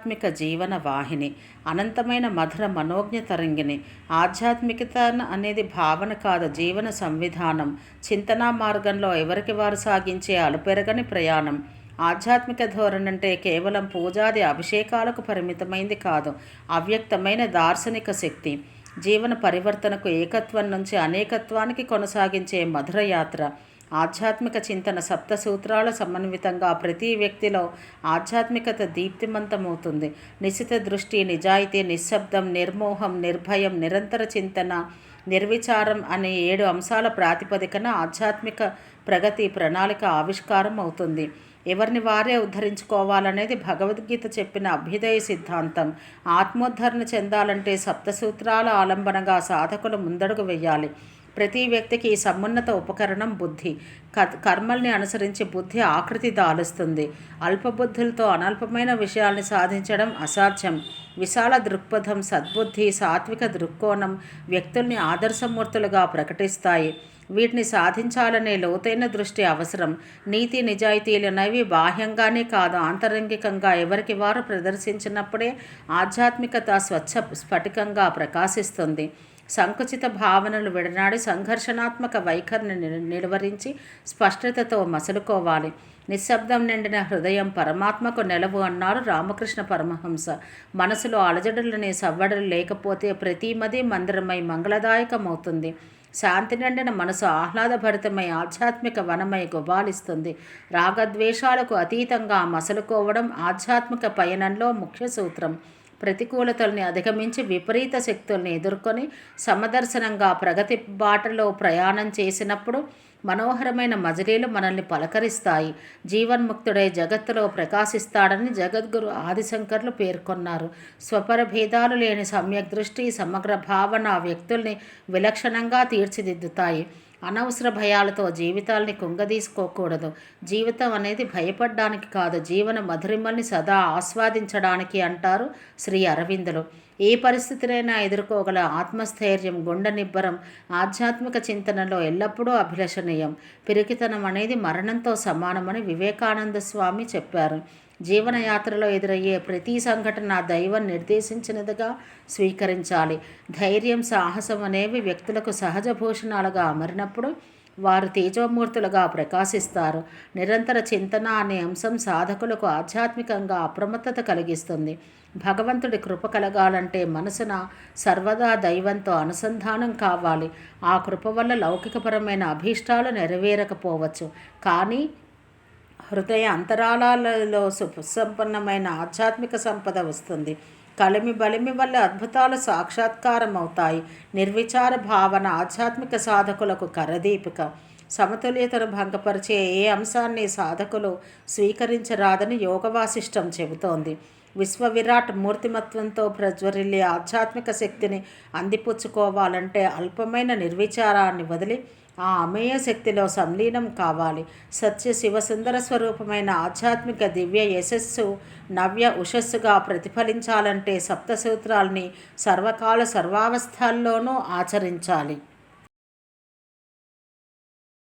ఆధ్యాత్మిక జీవన వాహిని, అనంతమైన మధుర మనోజ్ఞ తరంగిణి. ఆధ్యాత్మికత అనేది భావన కాదు, జీవన సంవిధానం. చింతనా మార్గంలో ఎవరికి వారు సాగించే అలుపెరగని ప్రయాణం. ఆధ్యాత్మిక ధోరణి అంటే కేవలం పూజాది అభిషేకాలకు పరిమితమైంది కాదు, అవ్యక్తమైన దార్శనిక శక్తి. జీవన పరివర్తనకు, ఏకత్వం నుంచి అనేకత్వానికి కొనసాగించే మధుర యాత్ర. ఆధ్యాత్మిక చింతన సప్త సూత్రాల సమన్వితంగా ప్రతి వ్యక్తిలో ఆధ్యాత్మికత దీప్తిమంతమవుతుంది. నిశిత దృష్టి, నిజాయితీ, నిశ్శబ్దం, నిర్మోహం, నిర్భయం, నిరంతర చింతన, నిర్విచారం అనే 7 అంశాల ప్రాతిపదికన ఆధ్యాత్మిక ప్రగతి ప్రణాళిక ఆవిష్కారం అవుతుంది. ఎవరిని వారే ఉద్ధరించుకోవాలనేది భగవద్గీత చెప్పిన అభ్యుదయ సిద్ధాంతం. ఆత్మోద్ధరణ చెందాలంటే సప్తసూత్రాల ఆలంబనగా సాధకులు ముందడుగు వేయాలి. ప్రతి వ్యక్తికి ఈ సమున్నత ఉపకరణం బుద్ధి. కర్మల్ని అనుసరించి బుద్ధి ఆకృతి దాలుస్తుంది. అల్పబుద్ధులతో అనల్పమైన విషయాల్ని సాధించడం అసాధ్యం. విశాల దృక్పథం, సద్బుద్ధి, సాత్విక దృక్కోణం వ్యక్తుల్ని ఆదర్శమూర్తులుగా ప్రకటిస్తాయి. వీటిని సాధించాలనే లోతైన దృష్టి అవసరం. నీతి నిజాయితీలనేవి బాహ్యంగానే కాదు, ఆంతరంగికంగా ఎవరికి వారు ప్రదర్శించినప్పుడే ఆధ్యాత్మికత స్వచ్ఛ స్ఫటికంగా ప్రకాశిస్తుంది. సంకుచిత భావనలు విడనాడి సంఘర్షణాత్మక వైఖరిని నిలువరించి స్పష్టతతో మసలుకోవాలి. నిశ్శబ్దం నిండిన హృదయం పరమాత్మకు నెలవు అన్నారు రామకృష్ణ పరమహంస. మనసులో అలజడులని సవ్వడలు లేకపోతే ప్రతిమది మందిరమై మంగళదాయకమవుతుంది. శాంతి నిండిన మనసు ఆహ్లాదభరితమై ఆధ్యాత్మిక వనమై గుబాలిస్తుంది. రాగద్వేషాలకు అతీతంగా మసలుకోవడం ఆధ్యాత్మిక పయనంలో ముఖ్య సూత్రం. ప్రతికూలతల్ని అధిగమించి విపరీత శక్తుల్ని ఎదుర్కొని సమదర్శనంగా ప్రగతి బాటలో ప్రయాణం చేసినప్పుడు మనోహరమైన మజిలీలు మనల్ని పలకరిస్తాయి. జీవన్ముక్తుడై జగత్తులో ప్రకాశిస్తాడని జగద్గురు ఆదిశంకర్లు పేర్కొన్నారు. స్వపర భేదాలు లేని సమ్యక్ దృష్టి, సమగ్ర భావన వ్యక్తుల్ని విలక్షణంగా తీర్చిదిద్దుతాయి. అనవసర భయాలతో జీవితాల్ని కుంగదీసుకోకూడదు. జీవితం అనేది భయపడ్డానికి కాదు, జీవన మధురిమల్ని సదా ఆస్వాదించడానికి అంటారు శ్రీ అరవిందులు. ఏ పరిస్థితినైనా ఎదుర్కోగల ఆత్మస్థైర్యం, గుండె నిబ్బరం ఆధ్యాత్మిక చింతనలో ఎల్లప్పుడూ అభిలషణీయం. పిరికితనం అనేది మరణంతో సమానమని వివేకానంద స్వామి చెప్పారు. జీవనయాత్రలో ఎదురయ్యే ప్రతి సంఘటన దైవం నిర్దేశించినదిగా స్వీకరించాలి. ధైర్యం, సాహసం అనేవి వ్యక్తులకు సహజ భూషణాలుగా అమరినప్పుడు వారు తేజోమూర్తులుగా ప్రకాశిస్తారు. నిరంతర చింతన అనే అంశం సాధకులకు ఆధ్యాత్మికంగా అప్రమత్తత కలిగిస్తుంది. భగవంతుడి కృప కలగాలంటే మనసున సర్వదా దైవంతో అనుసంధానం కావాలి. ఆ కృప వల్ల లౌకికపరమైన అభీష్టాలు నెరవేరకపోవచ్చు, కానీ హృదయ అంతరాళాలలో సుసంపన్నమైన ఆధ్యాత్మిక సంపద వస్తుంది. కలిమి బలిమి వల్ల అద్భుతాలు సాక్షాత్కారం అవుతాయి. నిర్విచార భావన ఆధ్యాత్మిక సాధకులకు కరదీపిక. సమతుల్యతను భంగపరిచే ఏ అంశాన్ని సాధకులు స్వీకరించరాదని యోగవాసిష్టం చెబుతోంది. విశ్వవిరాట్ మూర్తిమత్వంతో ప్రజ్వరిల్లే ఆధ్యాత్మిక శక్తిని అందిపుచ్చుకోవాలంటే అల్పమైన నిర్విచారాన్ని వదిలి ఆ అమేయ శక్తిలో సంలీనం కావాలి. సత్య శివసుందర స్వరూపమైన ఆధ్యాత్మిక దివ్య యశస్సు నవ్య ఉషస్సుగా ప్రతిఫలించాలంటే సప్తసూత్రాల్ని సర్వకాల సర్వావస్థల్లోనూ ఆచరించాలి.